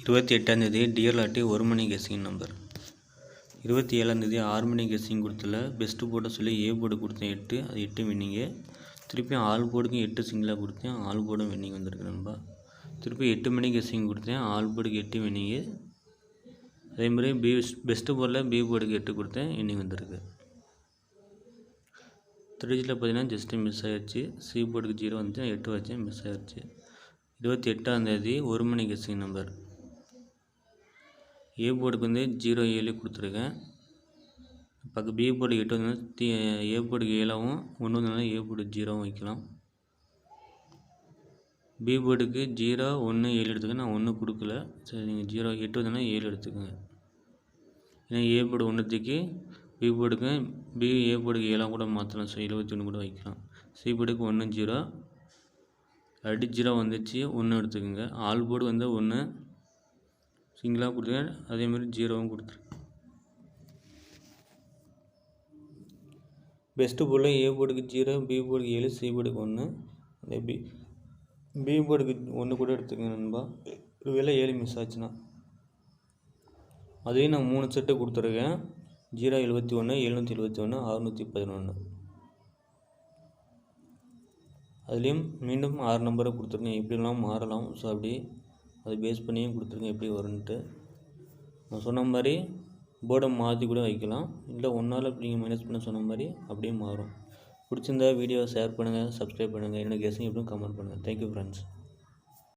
28 dear லாட்டி 1 மணி guessing number. 27 6 மணி guessing கொடுத்துல best போட சொல்லி A board கொடுத்தேன் 8, அது 8 வின்னிங்கு. திருப்பி ஆல் போர்டுக்கும் 8 சிங்கிளாக கொடுத்தேன், ஆல் போர்டும் வின்னிங் வந்திருக்கு நண்பா. திருப்பி 8 மணி கெஸ்ஸிங் கொடுத்தேன், ஆல் போர்டுக்கு 8 வின்னிங்கு. அதேமாதிரி பெஸ்ட்டு போர்டில் பி போர்டுக்கு 8 கொடுத்தேன், வின்னிங் வந்திருக்கு. த்ரீஜில் பார்த்தீங்கன்னா ஜஸ்ட்டு மிஸ் ஆயிடுச்சு. சி போர்டுக்கு 0 வந்து 8 வச்சேன், மிஸ் ஆயிடுச்சு. 28 1 மணி கெஸ்ஸிங் நம்பர். ஏ போர்டுக்கு வந்து 0 7 கொடுத்துருக்கேன். பக்கம் பி போர்டுக்கு 8 வந்து ஏ போர்டுக்கு 7ஆகவும் 1 வந்ததுனால ஏ போர்டுக்கு 0 வைக்கலாம். பி போர்டுக்கு 0 1 7 எடுத்துக்க, நான் 1 கொடுக்கல. சரி, நீங்கள் 0 8 வந்ததுனா 7 எடுத்துக்கோங்க. ஏன்னா ஏ போர்டு 1 தூக்கி பி போர்டுக்கு ஏ போர்டுக்கு 7 கூட மாற்றலாம். ஸோ 21 கூட வைக்கலாம். சி போர்டுக்கு 1 0 அடி 0 வந்துச்சு, 1 எடுத்துக்கோங்க. ஆல் போர்டு வந்து 1 சிங்கிளாக கொடுத்துருக்கேன், அதேமாதிரி 0வும் கொடுத்துருக்கேன். பெஸ்ட்டு போர்டில் ஏ போர்டுக்கு 0, பி போர்டுக்கு 7, சி போர்டுக்கு 1. அதே பி போர்டுக்கு 1 கூட எடுத்துக்கோங்க நண்பா. ஒருவேளை 7 மிஸ் ஆச்சுன்னா. அதையும் நான் 3 செட்டு கொடுத்துருக்கேன். 071 771 611. அதுலேயும் மீண்டும் 6 நம்பரை கொடுத்துருக்கேன். எப்படிலாம் மாறலாம். ஸோ அப்படி அதை பேஸ் பண்ணியும் கொடுத்துருக்கேன் எப்படி வரும்ன்ட்டு. நான் சொன்ன மாதிரி போர்டை மாற்றி கூட வைக்கலாம், இல்லை ஒன்றால் இப்படி நீங்கள் மைனஸ் பண்ண சொன்ன மாதிரி அப்படியே மாறும். பிடிச்சிருந்தா வீடியோவை ஷேர் பண்ணுங்கள், சப்ஸ்கிரைப் பண்ணுங்கள். என்னோடய கெஸ்ஸிங் எப்படியும் கமெண்ட் பண்ணுங்கள். Thank you friends.